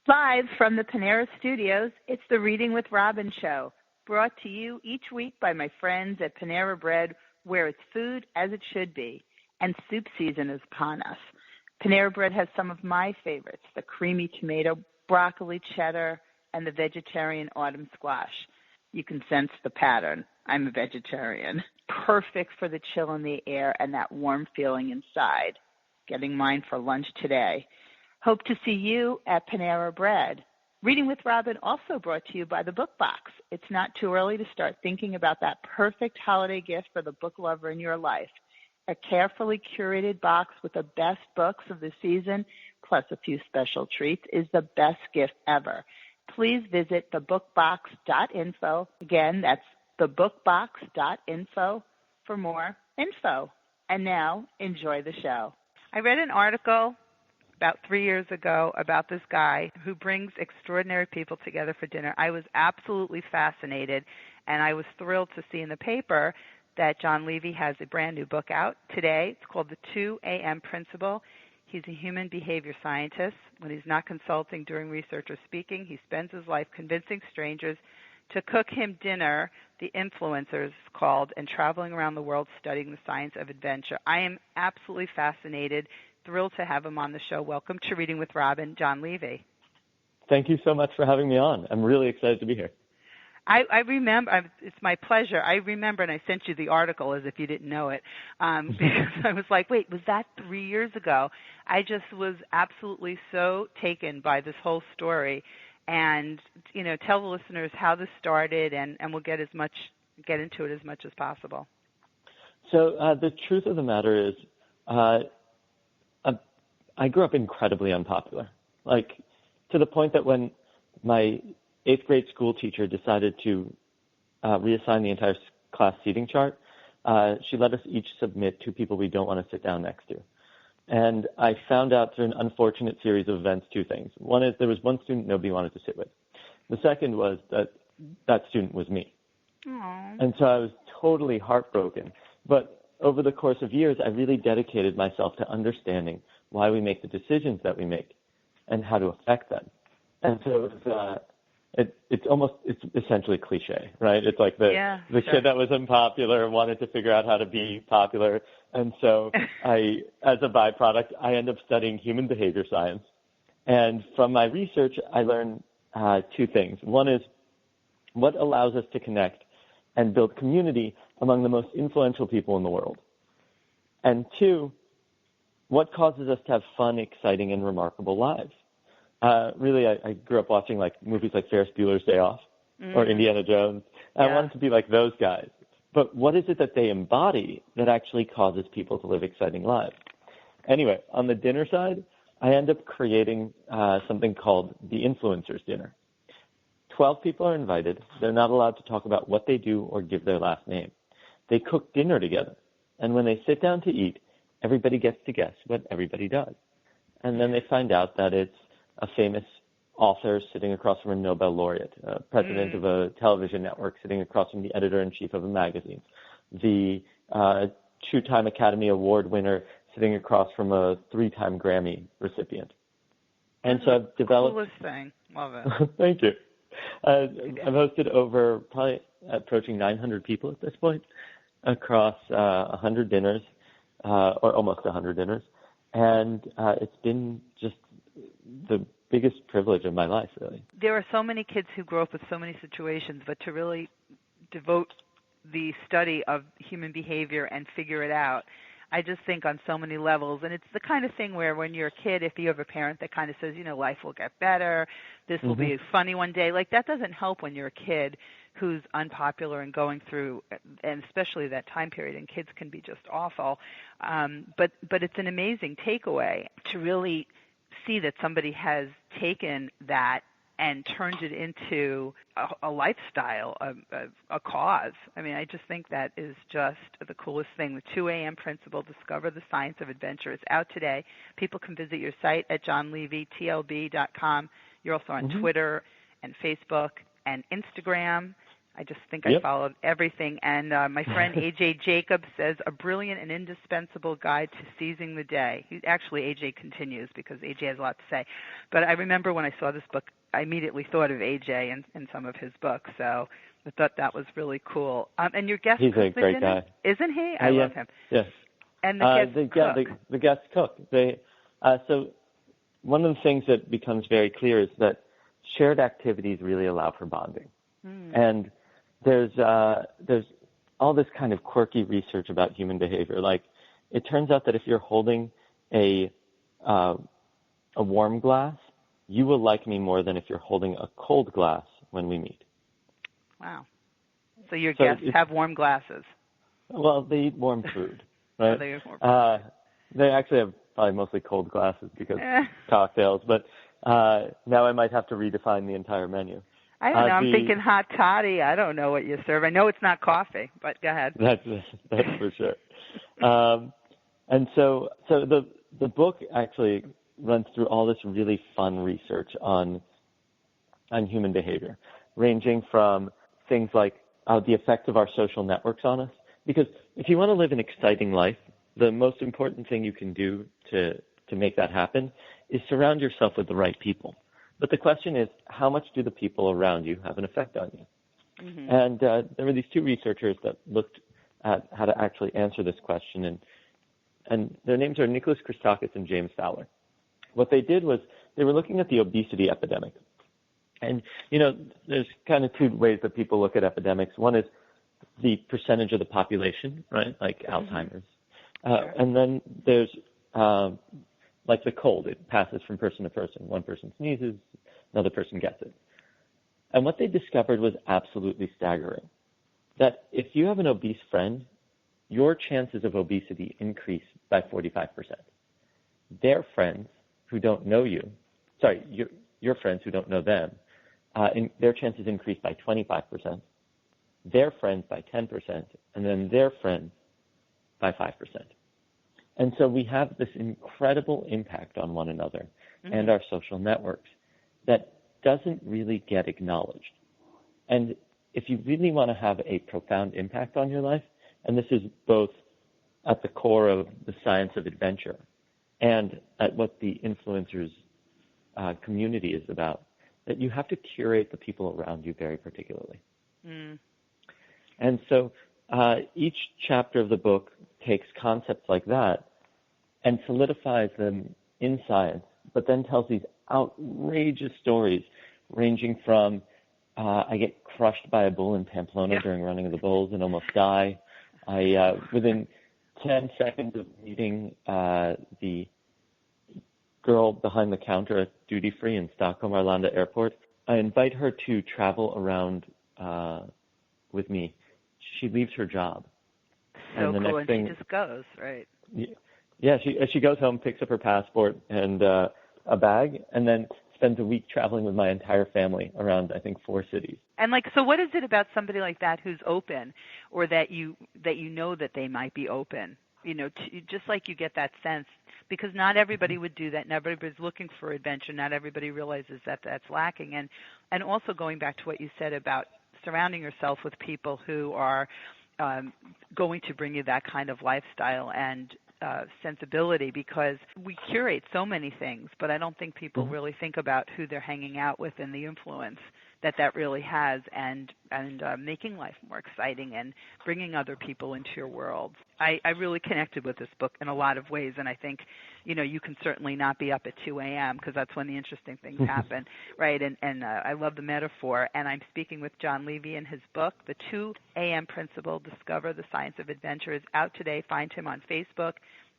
Live from the Panera Studios, it's the Reading with Robin show, brought to you each week by my friends at Panera Bread, where it's food as it should be, and soup season is upon us. Panera Bread has some of my favorites, the creamy tomato, broccoli cheddar, and the vegetarian autumn squash. You can sense the pattern. I'm a vegetarian. Perfect for the chill in the air and that warm feeling inside. Getting mine for lunch today. Hope to see you at Panera Bread. Reading with Robin also brought to you by the Book Box. It's not too early to start thinking about that perfect holiday gift for the book lover in your life. A carefully curated box with the best books of the season, plus a few special treats, is the best gift ever. Please visit thebookbox.info. Again, that's thebookbox.info for more info. And now, enjoy the show. I read an article about 3 years ago about this guy who brings extraordinary people together for dinner. I was absolutely fascinated, and I was thrilled to see in the paper that Jon Levy has a brand new book out today. It's called The 2 a.m. Principle. He's a human behavior scientist. When he's not consulting, doing research, or speaking, he spends his life convincing strangers to cook him dinner, the influencers called, and traveling around the world studying the science of adventure. I am absolutely fascinated. Thrilled to have him on the show. Welcome to Reading with Robin, Jon Levy. Thank you so much for having me on. I'm really excited to be here. I remember, it's my pleasure. I remember, and I sent you the article as if you didn't know it, because I was like, wait, was that 3 years ago? I just was absolutely so taken by this whole story. And, you know, tell the listeners how this started, and we'll get into it as much as possible. So the truth of the matter is, I grew up incredibly unpopular, like to the point that when my 8th grade school teacher decided to reassign the entire class seating chart, she let us each submit 2 people we don't want to sit down next to. And I found out through an unfortunate series of events 2 things. One is there was one student nobody wanted to sit with. The second was that student was me. Aww. And so I was totally heartbroken. But over the course of years, I really dedicated myself to understanding why we make the decisions that we make and how to affect them. And so it's essentially cliche, right? It's like the kid that was unpopular wanted to figure out how to be popular. And so as a byproduct, I end up studying human behavior science. And from my research, I learned 2 things. One is what allows us to connect and build community among the most influential people in the world. And 2, what causes us to have fun, exciting, and remarkable lives? Really, I grew up watching like movies like Ferris Bueller's Day Off or Indiana Jones. I wanted to be like those guys. But what is it that they embody that actually causes people to live exciting lives? Anyway, on the dinner side, I end up creating something called the Influencers Dinner. 12 people are invited. They're not allowed to talk about what they do or give their last name. They cook dinner together. And when they sit down to eat, everybody gets to guess what everybody does. And then they find out that it's a famous author sitting across from a Nobel laureate, a president of a television network sitting across from the editor-in-chief of a magazine, the 2-time Academy Award winner sitting across from a 3-time Grammy recipient. And so I've developed... Coolest thing. Love it. Thank you. I've hosted over probably approaching 900 people at this point across 100 dinners, or almost 100 dinners. And it's been just the biggest privilege of my life, really. There are so many kids who grow up with so many situations, but to really devote the study of human behavior and figure it out, I just think on so many levels. And it's the kind of thing where when you're a kid, if you have a parent that kind of says, you know, life will get better, this will be funny one day, like that doesn't help when you're a kid who's unpopular and going through, and especially that time period, and kids can be just awful. But it's an amazing takeaway to really see that somebody has taken that and turned it into a lifestyle, a cause. I mean, I just think that is just the coolest thing. The 2 a.m. Principle, Discover the Science of Adventure, is out today. People can visit your site at jonlevytlb.com. You're also on Twitter and Facebook and Instagram. I just think I followed everything. And my friend A.J. Jacobs says, a brilliant and indispensable guide to seizing the day. Actually, A.J. continues because A.J. has a lot to say. But I remember when I saw this book, I immediately thought of A.J. and some of his books. So I thought that was really cool. And your guest He's cook, a great guy. Isn't he? I love him. Yes. And the guest cook. The guest cook. So one of the things that becomes very clear is that shared activities really allow for bonding. And there's all this kind of quirky research about human behavior. Like, it turns out that if you're holding a warm glass, you will like me more than if you're holding a cold glass when we meet. Wow. So your guests have warm glasses. Well, they eat warm food, right? They eat warm food. They actually have probably mostly cold glasses because cocktails, but now I might have to redefine the entire menu. I don't know. I'm thinking hot toddy. I don't know what you serve. I know it's not coffee, but go ahead. That's for sure. And so the book actually runs through all this really fun research on human behavior, ranging from things like the effect of our social networks on us. Because if you want to live an exciting life, the most important thing you can do to make that happen is surround yourself with the right people. But the question is, how much do the people around you have an effect on you? Mm-hmm. And there were these two researchers that looked at how to actually answer this question, and their names are Nicholas Christakis and James Fowler. What they did was they were looking at the obesity epidemic. And, there's kind of two ways that people look at epidemics. One is the percentage of the population, right, like Alzheimer's. And then there's like the cold. It passes from person to person. One person sneezes, another person gets it. And what they discovered was absolutely staggering, that if you have an obese friend, your chances of obesity increase by 45%. Their friends who don't know you, your friends who don't know them, their chances increase by 25%, their friends by 10%, and then their friends by 5%. And so we have this incredible impact on one another and our social networks that doesn't really get acknowledged. And if you really want to have a profound impact on your life, and this is both at the core of the science of adventure and at what the influencers community is about, that you have to curate the people around you very particularly. And so each chapter of the book takes concepts like that and solidifies them in science, but then tells these outrageous stories ranging from I get crushed by a bull in Pamplona during running of the bulls and almost die. I within 10 seconds of meeting the girl behind the counter at duty free in Stockholm Arlanda Airport, I invite her to travel around with me. She leaves her job. So and the cool, next thing, she just goes, right? Yeah, she goes home, picks up her passport and a bag, and then spends a week traveling with my entire family around, I think, 4 cities. And so what is it about somebody like that who's open, or that you know that they might be open? Just like you get that sense, because not everybody would do that. Not everybody's looking for adventure. Not everybody realizes that that's lacking. And also going back to what you said about surrounding yourself with people who are going to bring you that kind of lifestyle and sensibility, because we curate so many things, but I don't think people really think about who they're hanging out with and the influence that really has, and making life more exciting and bringing other people into your world. I really connected with this book in a lot of ways, and I think, you can certainly not be up at 2 a.m. because that's when the interesting things happen, right? And I love the metaphor, and I'm speaking with Jon Levy in his book, The 2 a.m. Principle, Discover the Science of Adventure, is out today. Find him on Facebook,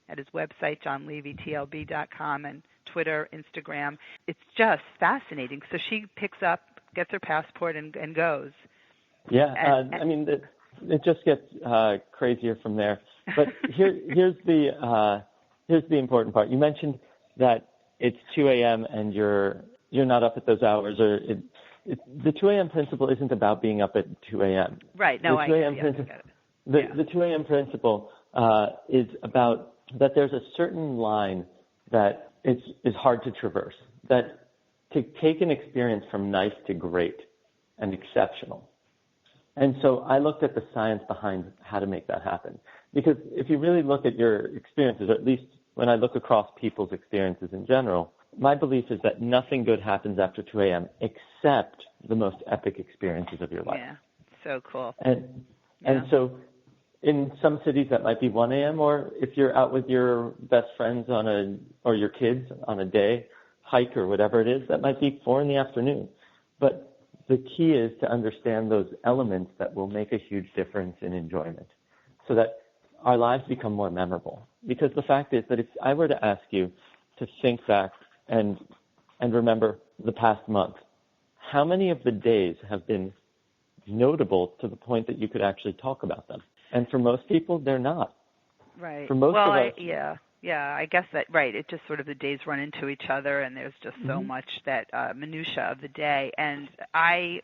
at his website, jonlevytlb.com, and Twitter, Instagram. It's just fascinating. So she picks up, gets her passport, and goes. Yeah, it just gets crazier from there. But here's the important part. You mentioned that it's 2 a.m. and you're not up at those hours, or the 2 a.m. principle isn't about being up at 2 a.m. Right. No, I get it. The 2 a.m. principle is about that there's a certain line that is hard to traverse, that to take an experience from nice to great and exceptional And so I looked at the science behind how to make that happen. Because if you really look at your experiences, or at least when I look across people's experiences in general, my belief is that nothing good happens after 2 a.m. except the most epic experiences of your life. Yeah, so cool. And so in some cities that might be 1 a.m., or if you're out with your best friends or your kids on a day, hike or whatever it is, that might be 4 in the afternoon. But the key is to understand those elements that will make a huge difference in enjoyment so that our lives become more memorable. Because the fact is that if I were to ask you to think back and remember the past month, how many of the days have been notable to the point that you could actually talk about them? And for most people, they're not. Right. For most of us, yeah, I guess that, right, it just sort of the days run into each other and there's just so much that minutia of the day. And I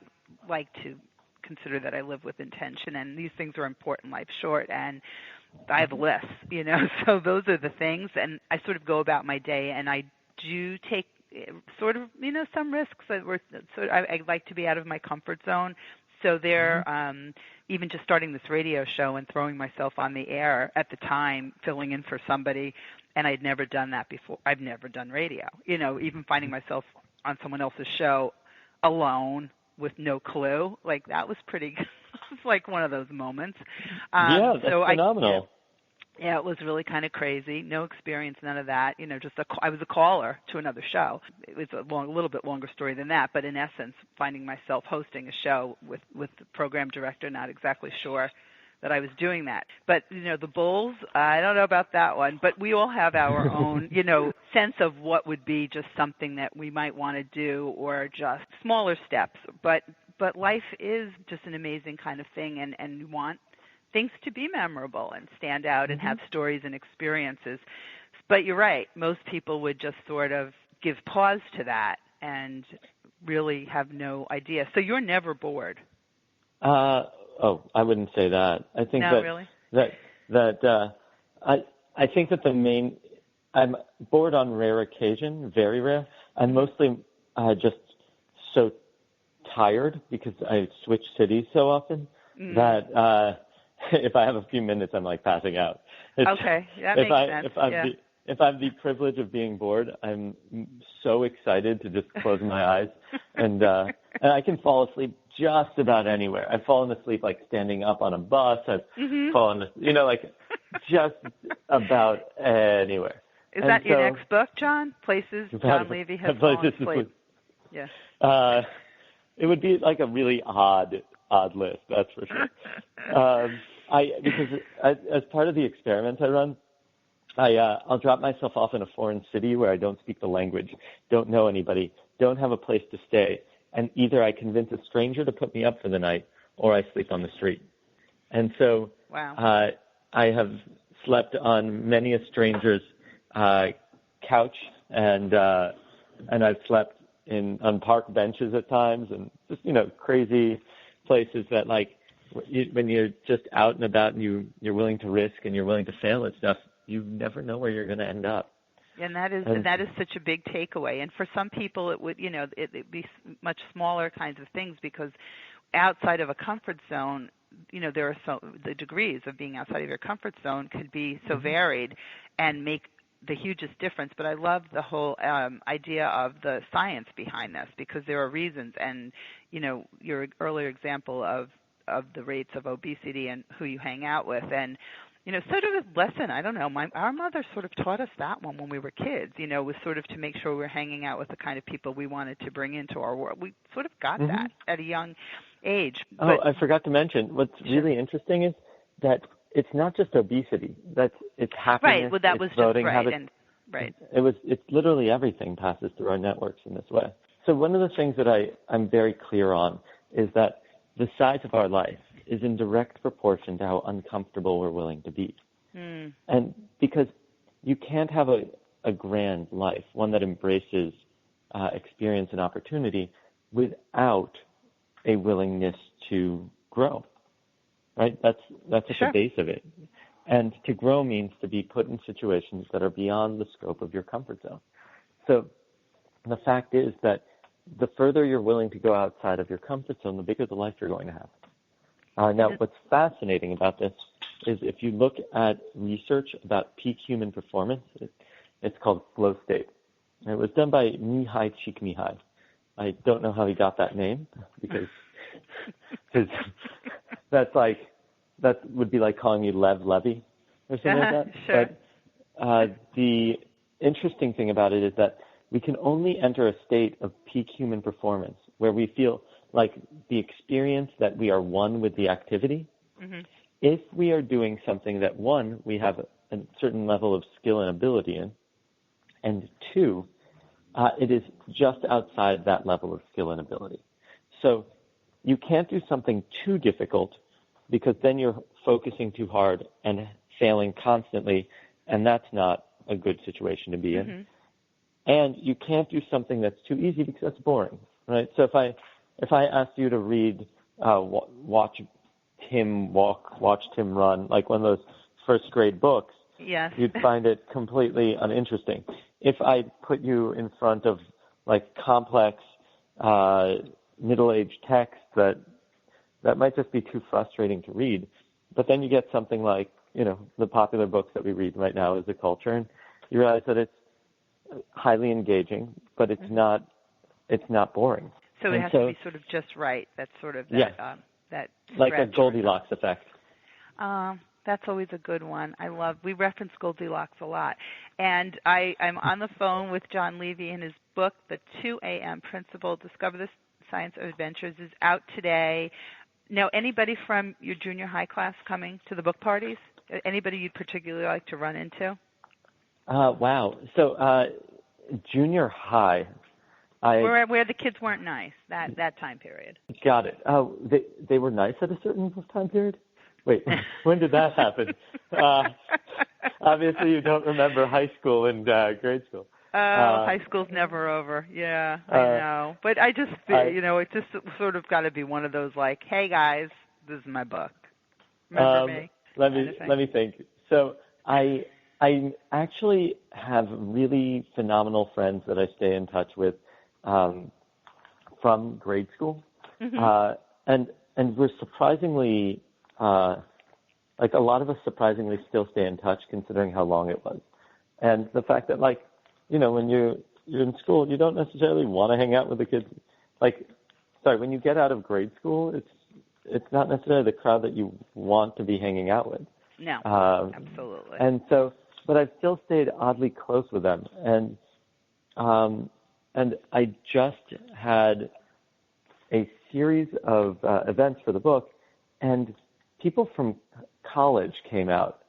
like to consider that I live with intention, and these things are important, life's short, and I have lists, so those are the things. And I sort of go about my day, and I do take sort of, some risks. I like to be out of my comfort zone. So there, even just starting this radio show and throwing myself on the air at the time, filling in for somebody, and I'd never done that before. I've never done radio. Even finding myself on someone else's show alone with no clue, like that was pretty. It was like one of those moments. Yeah, that's phenomenal. Yeah, it was really kind of crazy. No experience, none of that. I was a caller to another show. It was a little bit longer story than that, but in essence, finding myself hosting a show with the program director, not exactly sure that I was doing that. But, the Bulls, I don't know about that one, but we all have our own, sense of what would be just something that we might want to do or just smaller steps. But life is just an amazing kind of thing, and you want things to be memorable and stand out and have stories and experiences. But you're right. Most people would just sort of give pause to that and really have no idea. So you're never bored. I wouldn't say that. I think really? I think that I'm bored on rare occasion, very rare. I'm mostly just so tired because I switch cities so often that if I have a few minutes, I'm like passing out. Okay, that makes sense. If I have the privilege of being bored, I'm so excited to just close my eyes, and I can fall asleep just about anywhere. I've fallen asleep like standing up on a bus. I've fallen, like just about anywhere. Is that your next book, John? Places Jon Levy has fallen asleep. Yes. It would be like a really odd list, that's for sure. Because as part of the experiments I run, I'll drop myself off in a foreign city where I don't speak the language, don't know anybody, don't have a place to stay, and either I convince a stranger to put me up for the night or I sleep on the street. And so I have slept on many a stranger's couch, and I've slept on park benches at times, and just crazy places that when you're just out and about and you're willing to risk and you're willing to fail at stuff, you never know where you're going to end up. And that is such a big takeaway. And for some people, it would it'd be much smaller kinds of things, because outside of a comfort zone, there are the degrees of being outside of your comfort zone could be so varied and make the hugest difference. But I love the whole idea of the science behind this, because there are reasons. And your earlier example of the rates of obesity and who you hang out with, and sort of a lesson. I don't know. Our mother sort of taught us that one when we were kids. Was sort of to make sure we're hanging out with the kind of people we wanted to bring into our world. We sort of got that at a young age. I forgot to mention, what's really interesting is that it's not just obesity. It's happiness. Right. Well, that was voting just right. habits. Right. It's literally everything passes through our networks in this way. So one of the things that I'm very clear on is that the size of our life is in direct proportion to how uncomfortable we're willing to be. And because you can't have a grand life, one that embraces experience and opportunity, without a willingness to grow, right? That's at the base of it. And to grow means to be put in situations that are beyond the scope of your comfort zone. So the fact is that the further you're willing to go outside of your comfort zone, the bigger the life you're going to have. Now, what's fascinating about this is if you look at research about peak human performance, it's called flow state. And it was done by Mihai Csikszentmihalyi. I don't know how he got that name because that would be like calling you Lev Levy or something like that. Sure. But the interesting thing about it is that we can only enter a state of peak human performance where we feel like the experience that we are one with the activity if we are doing something that, one, we have a certain level of skill and ability in, and two, it is just outside that level of skill and ability. So you can't do something too difficult because then you're focusing too hard and failing constantly, and that's not a good situation to be in. And you can't do something that's too easy because that's boring, right? So if I asked you to read, watch Tim walk, watch Tim run, like one of those first grade books, yes, you'd find it completely uninteresting. If I put you in front of like complex middle-aged text that might just be too frustrating to read, but then you get something like, the popular books that we read right now as a culture, and you realize that it's highly engaging, but it's not boring. So it has to be sort of just right. That's sort of that that like a Goldilocks effect. That's always a good one. We reference Goldilocks a lot. And I'm on the phone with Jon Levy, and his book, The 2 a.m. Principle, Discover the Science of Adventures, is out today. Now, anybody from your junior high class coming to the book parties? Anybody you'd particularly like to run into? Wow. So junior high. Where the kids weren't nice, that time period. Got it. Oh, they were nice at a certain time period? Wait, when did that happen? Obviously, you don't remember high school and grade school. High school's never over. Yeah, I know. But it just sort of got to be one of those like, hey, guys, this is my book. Remember me? Let me think. So I actually have really phenomenal friends that I stay in touch with from grade school. And we're surprisingly, like a lot of us surprisingly still stay in touch considering how long it was. And the fact that when you're in school, you don't necessarily want to hang out with the kids. When you get out of grade school, it's not necessarily the crowd that you want to be hanging out with. No, absolutely. And so, but I've still stayed oddly close with them. And I just had a series of events for the book, and people from college came out,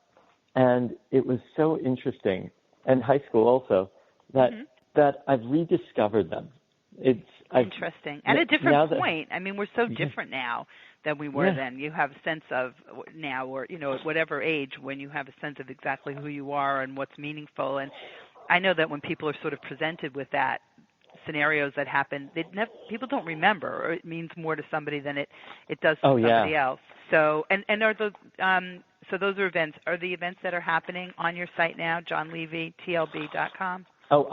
and it was so interesting, and high school also, that I've rediscovered them. It's interesting. At a different point. I mean, we're so different now than we were then. You have a sense of now, or at whatever age, when you have a sense of exactly who you are and what's meaningful. And I know that when people are sort of presented with that, scenarios that happen, people don't remember, or it means more to somebody than it does to somebody else. So, and are those so those are events? Are the events that are happening on your site now, JonLevyTLB.com? Oh,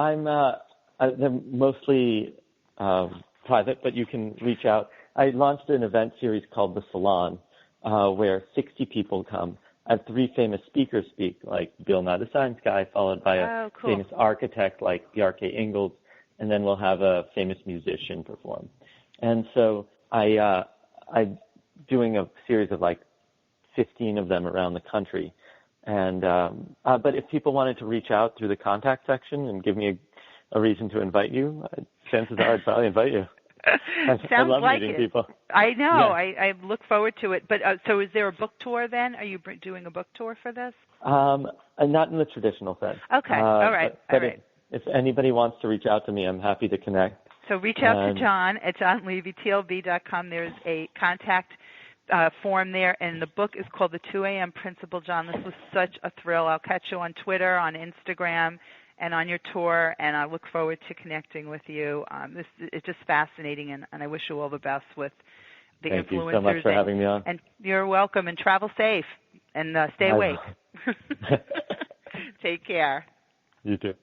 they're mostly private, but you can reach out. I launched an event series called The Salon, where 60 people come. I have 3 famous speakers speak, like Bill Nye the Science Guy, followed by a famous architect like B.R.K. Ingalls, and then we'll have a famous musician perform. And so I'm doing a series of 15 of them around the country. And but if people wanted to reach out through the contact section and give me a reason to invite you, chances are I'd probably invite you. I love meeting people. I know. Yeah. I look forward to it. But so is there a book tour then? Are you doing a book tour for this? Not in the traditional sense. Okay. All right. But if anybody wants to reach out to me, I'm happy to connect. So reach out to Jon at JonLevyTLB.com. There's a contact form there, and the book is called The 2 a.m. Principle. Jon, this was such a thrill. I'll catch you on Twitter, on Instagram, and on your tour, and I look forward to connecting with you. It's just fascinating, and I wish you all the best with the influencers. Thank you so much for having me on. And you're welcome, and travel safe, and stay awake. Take care. You too.